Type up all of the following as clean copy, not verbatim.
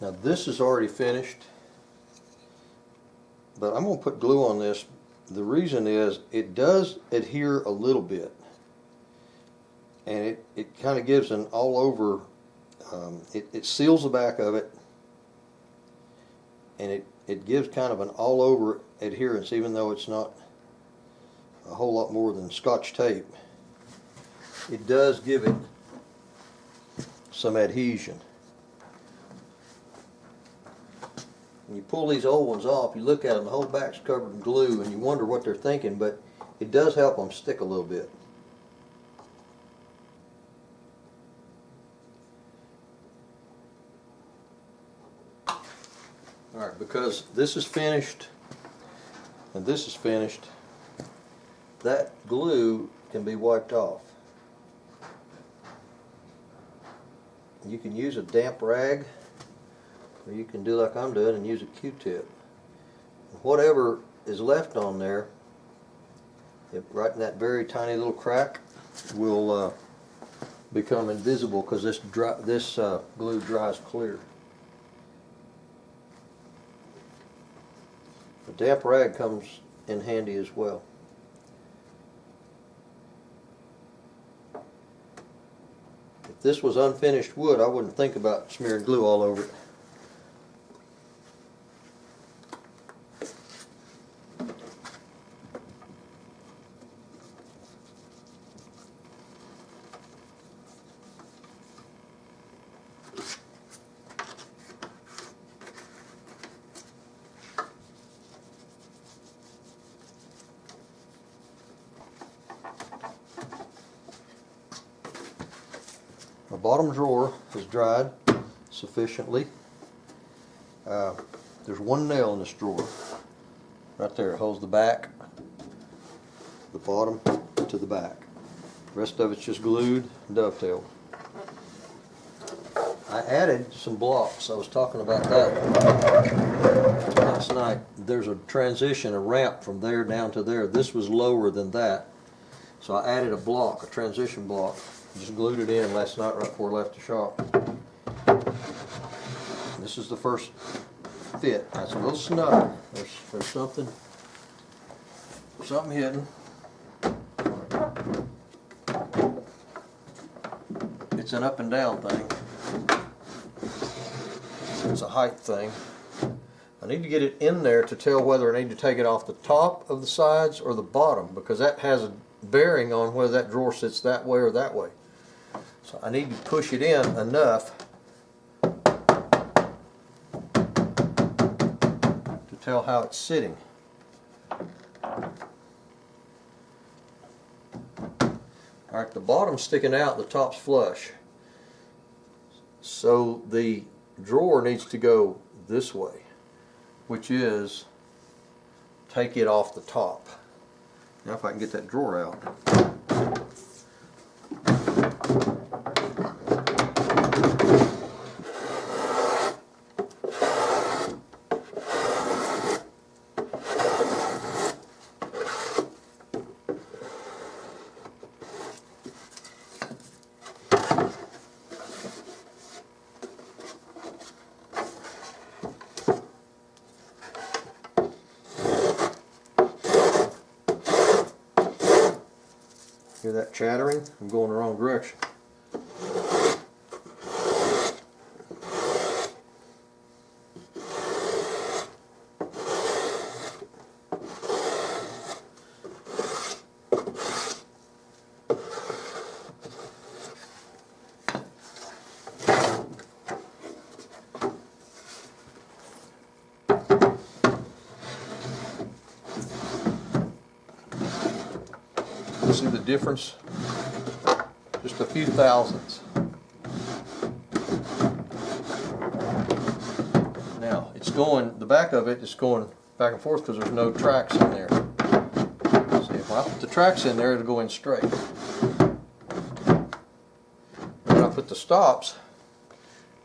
Now this is already finished, but I'm going to put glue on this. The reason is it does adhere a little bit, and it kind of gives an all over, it seals the back of it, and it gives kind of an all over adherence, even though it's not a whole lot more than Scotch tape. It does give it some adhesion. When you pull these old ones off, you look at them, the whole back's covered in glue, and you wonder what they're thinking, but it does help them stick a little bit. Alright, because this is finished and this is finished, that glue can be wiped off. You can use a damp rag, or you can do like I'm doing and use a Q-tip. Whatever is left on there, right in that very tiny little crack, will become invisible because this glue dries clear. A damp rag comes in handy as well. If this was unfinished wood, I wouldn't think about smearing glue all over it. My bottom drawer is dried sufficiently. There's one nail in this drawer. Right there, it holds the back, the bottom to the back. The rest of it's just glued and dovetailed. I added some blocks. I was talking about that last night. There's a transition, a ramp from there down to there. This was lower than that. So I added a block, a transition block. Just glued it in last night right before I left the shop. This is the first fit. That's a little snug. There's something hidden. It's an up and down thing. It's a height thing. I need to get it in there to tell whether I need to take it off the top of the sides or the bottom, because that has a bearing on whether that drawer sits that way or that way. So I need to push it in enough to tell how it's sitting. Alright, the bottom's sticking out, the top's flush. So the drawer needs to go this way, which is take it off the top. Now if I can get that drawer out. Hear that chattering? I'm going the wrong direction. See the difference? Just a few thousandths. Now it's going, the back of it is going back and forth because there's no tracks in there. See, if I put the tracks in there, it'll go in straight. When I put the stops,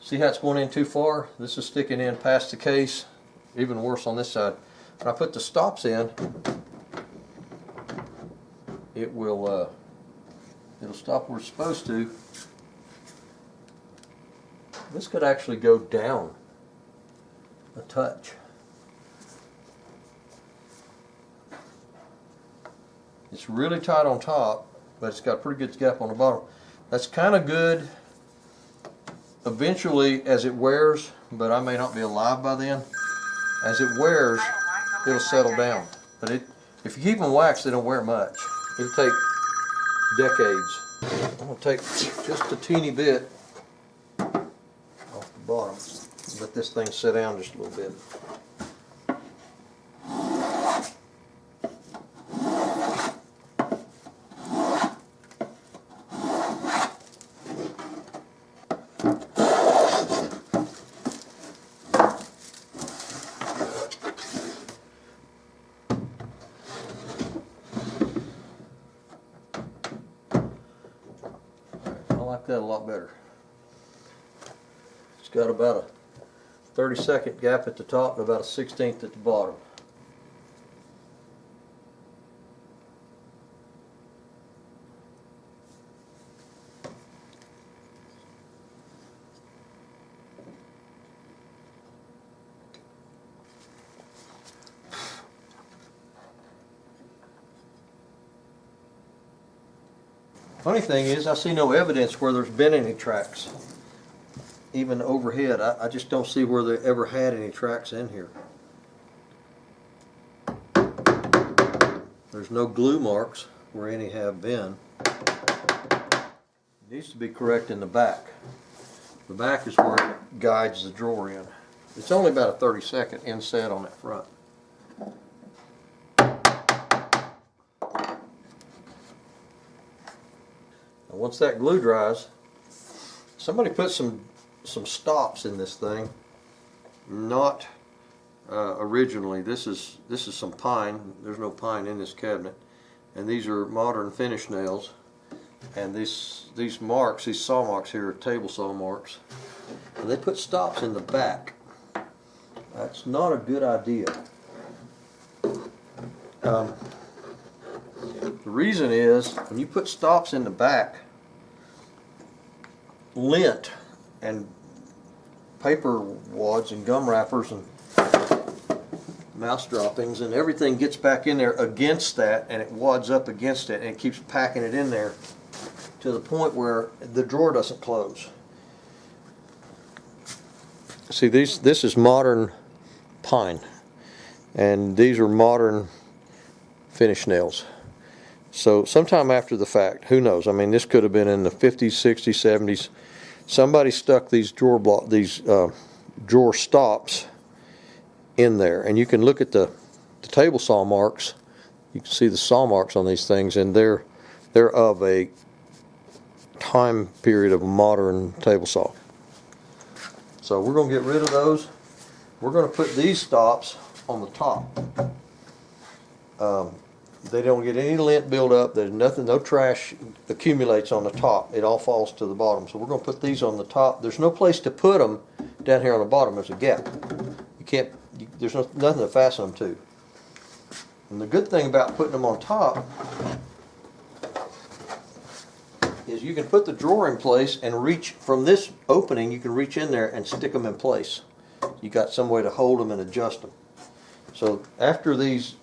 see how it's going in too far? This is sticking in past the case. Even worse on this side. When I put the stops in, it will it'll stop where it's supposed to. This could actually go down a touch. It's really tight on top, but it's got a pretty good gap on the bottom. That's kind of good eventually as it wears, but I may not be alive by then. As it wears, it'll settle down. But if you keep them waxed, they don't wear much. It'll take decades. I'm going to take just a teeny bit off the bottom. Let this thing sit down just a little bit. I like that a lot better. It's got about a 30-second gap at the top and about a 1/16 at the bottom. Funny thing is, I see no evidence where there's been any tracks, even overhead. I just don't see where they ever had any tracks in here. There's no glue marks where any have been. It needs to be correct in the back. The back is where it guides the drawer in. It's only about a 30-second inset on that front. Once that glue dries, somebody put some stops in this thing. Not originally. This is some pine. There's no pine in this cabinet, and these are modern finish nails. And these marks, these saw marks here, are table saw marks. And they put stops in the back. That's not a good idea. The reason is when you put stops in the back, lint and paper wads and gum wrappers and mouse droppings and everything gets back in there against that, and it wads up against it, and it keeps packing it in there to the point where the drawer doesn't close. See, this is modern pine, and these are modern finish nails. So sometime after the fact, who knows? I mean, this could have been in the 50s, 60s, 70s. Somebody stuck these drawer stops in there, and you can look at the table saw marks. You can see the saw marks on these things, and they're of a time period of a modern table saw. So we're going to get rid of those. We're going to put these stops on the top. They don't get any lint buildup. There's nothing, no trash accumulates on the top. It all falls to the bottom. So we're going to put these on the top. There's no place to put them down here on the bottom. There's a gap. You can't. There's nothing to fasten them to. And the good thing about putting them on top is you can put the drawer in place and reach from this opening. You can reach in there and stick them in place. You got some way to hold them and adjust them. So after these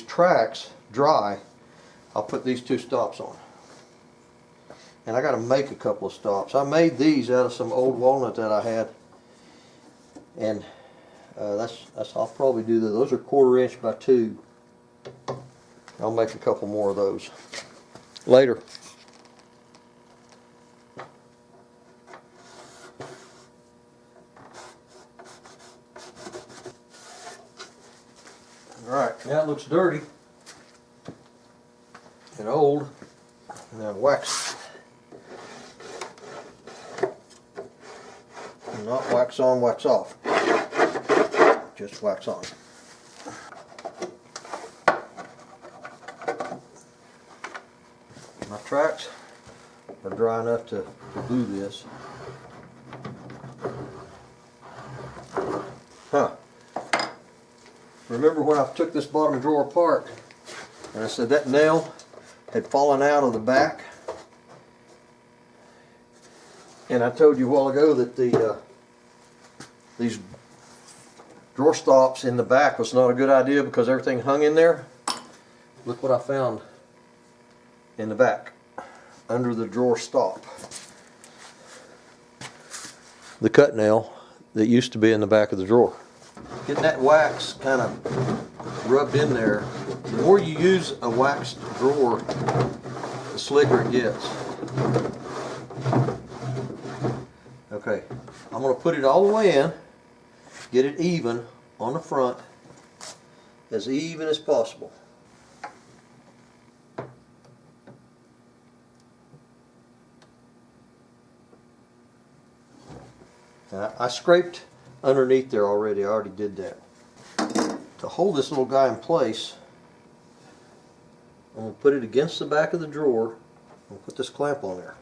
tracks dry, I'll put these two stops on. And I got to make a couple of stops. I made these out of some old walnut that I had, and that's I'll probably do that. Those are 1/4 inch by 2. I'll make a couple more of those later. Alright, now it looks dirty and old. Now wax. Not wax on, wax off. Just wax on. My tracks are dry enough to glue this. Huh. Remember when I took this bottom drawer apart and I said that nail had fallen out of the back? And I told you a while ago that these drawer stops in the back was not a good idea because everything hung in there. Look what I found in the back under the drawer stop. The cut nail that used to be in the back of the drawer. Getting that wax kind of rubbed in there. The more you use a waxed drawer, the slicker it gets. Okay, I'm going to put it all the way in, get it even on the front, as even as possible. Now, I scraped underneath there already. I already did that. To hold this little guy in place, I'm going to put it against the back of the drawer and put this clamp on there.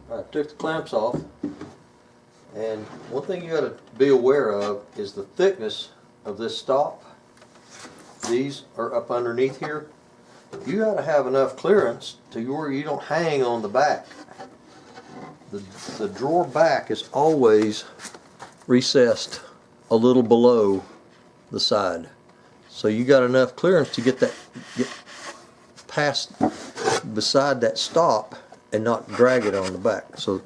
Alright, took the clamps off, and one thing you got to be aware of is the thickness of this stop. These are up underneath here. You got to have enough clearance to where you don't hang on the back. The drawer back is always recessed a little below the side, so you got enough clearance to get past beside that stop and not drag it on the back. So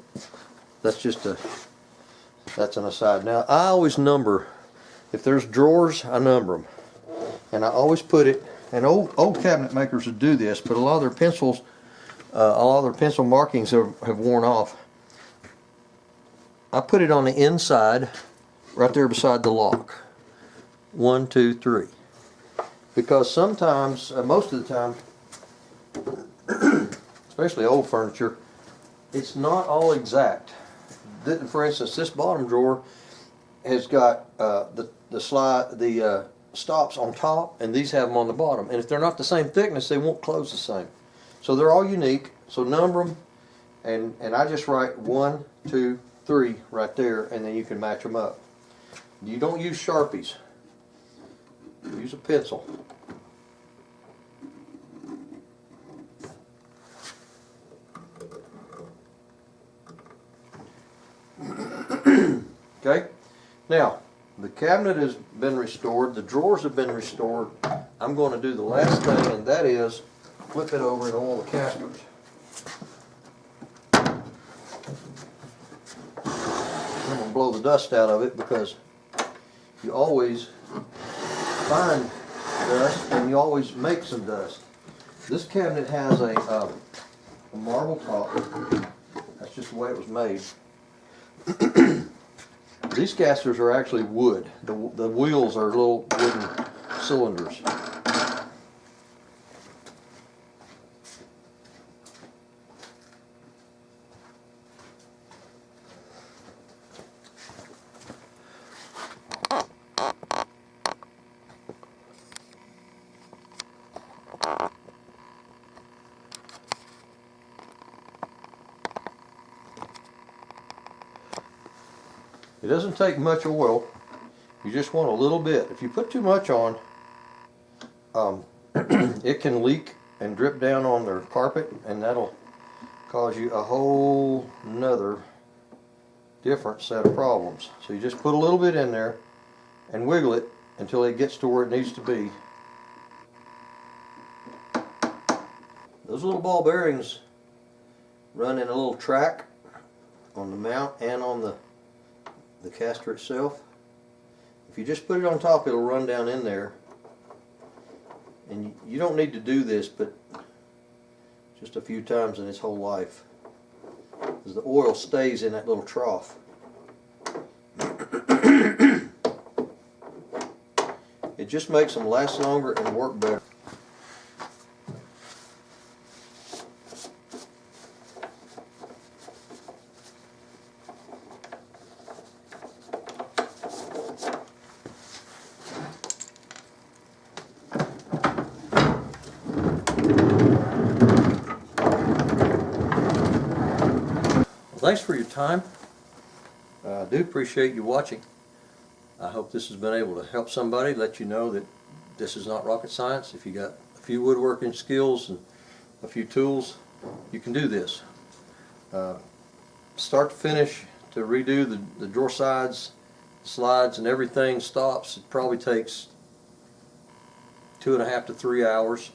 that's an aside. Now I always number, if there's drawers, I number them, and I always put it. And old cabinet makers would do this, but a lot of their pencils, a lot of their pencil markings have worn off. I put it on the inside, right there beside the lock. 1, 2, 3. Because sometimes, most of the time, especially old furniture, it's not all exact. For instance, this bottom drawer has got the stops on top, and these have them on the bottom. And if they're not the same thickness, they won't close the same. So they're all unique. So number them, and I just write 1, 2, 3 right there, and then you can match them up. You don't use Sharpies. Use a pencil. Okay. Now, the cabinet has been restored, the drawers have been restored. I'm going to do the last thing, and that is flip it over and oil the casters. I'm going to blow the dust out of it because you always find dust and you always make some dust. This cabinet has a marble top. That's just the way it was made. These casters are actually wood. The wheels are little wooden cylinders. It doesn't take much oil. You just want a little bit. If you put too much on, it can leak and drip down on their carpet, and that'll cause you a whole nother different set of problems. So you just put a little bit in there and wiggle it until it gets to where it needs to be. Those little ball bearings run in a little track on the mount and on the caster itself. If you just put it on top, it'll run down in there. And you don't need to do this but just a few times in its whole life, because the oil stays in that little trough. It just makes them last longer and work better. Thanks for your time. I do appreciate you watching. I hope this has been able to help somebody, let you know that this is not rocket science. If you got a few woodworking skills and a few tools, you can do this. Start to finish, to redo the drawer sides, slides, and everything stops, it probably takes 2.5 to 3 hours.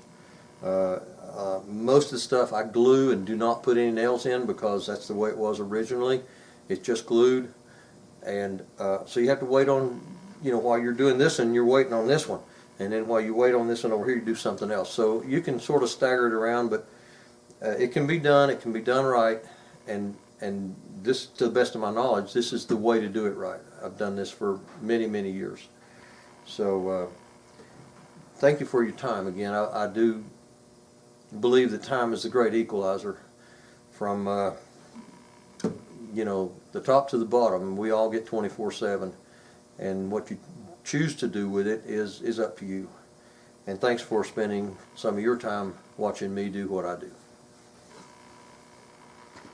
Most of the stuff I glue and do not put any nails in because that's the way it was originally. It's just glued, and so you have to wait on, while you're doing this and you're waiting on this one, and then while you wait on this one over here, you do something else. So you can sort of stagger it around, but it can be done. It can be done right, and this, to the best of my knowledge, this is the way to do it right. I've done this for many, many years. So thank you for your time again. I do believe that time is the great equalizer from the top to the bottom. We all get 24/7, and what you choose to do with it is up to you. And thanks for spending some of your time watching me do what I do.